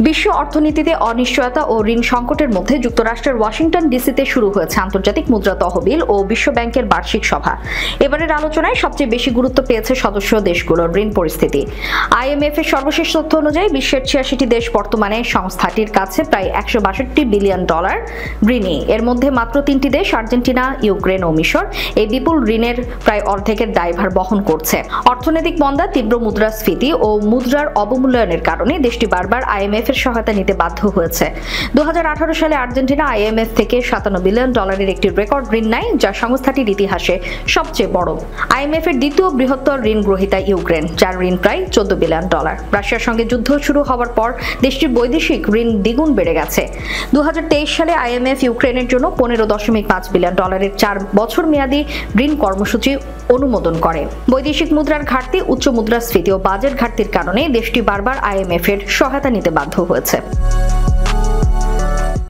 বিশ্ব অর্থনীতিতে অনিশ্চয়তা ও ঋণ সংকটের মধ্যে যুক্তরাষ্ট্রের ওয়াশিংটন ডিসিতে শুরু হয়েছে আন্তর্জাতিক মুদ্রা তহবিল ও বিশ্ব ব্যাংকের বার্ষিক সভা। এবারের আলোচনায় সবচেয়ে বেশি গুরুত্ব পেয়েছে সদস্য দেশগুলোর ঋণ পরিস্থিতি। IMF এর সর্বশেষ তথ্য অনুযায়ী বিশ্বের ৮৬টি দেশ বর্তমানে সংস্থাটির কাছে প্রায় $১৬২ বিলিয়ন ঋণী। এর মধ্যে মাত্র ৩টি দেশ আর্জেন্টিনা, ইউক্রেন ও মিশর এই বিপুল ঋণের প্রায় অর্ধেকের দায়ভার বহন করছে। অর্থনৈতিক মন্দা, তীব্র মুদ্রাস্ফীতি ও মুদ্রার অবমূল্যায়নের কারণে দেশটি বারবার IMF এর সহায়তা নিতে বাধ্য হয়েছে। ২০১৮ সালে আর্জেন্টিনা IMF থেকে $৫৭ বিলিয়ন একটি রেকর্ড ঋণ নেয়, যা সংস্থাটির ইতিহাসে সবচেয়ে বড়। IMF এর দ্বিতীয় বৃহত্তর ঋণ গ্রহীতা ইউক্রেন, যার ঋণ প্রায় $১৪ বিলিয়ন। রাশিয়ার সঙ্গে যুদ্ধ শুরু হওয়ার পর দেশটির বৈদেশিক ঋণ দ্বিগুণ বেড়ে গেছে। ২০২৩ সালে IMF ইউক্রেনের জন্য $১৫.৫ বিলিয়ন ৪ বছর মেয়াদী ঋণ কর্মসূচি অনুমোদন করে। বৈদেশিক মুদ্রার ঘাটতি, উচ্চ মুদ্রাস্ফীতি ও বাজেট ঘাটতির কারণে দেশটি বারবার IMF এর সহায়তা নিতে বাধ্য হয়েছে।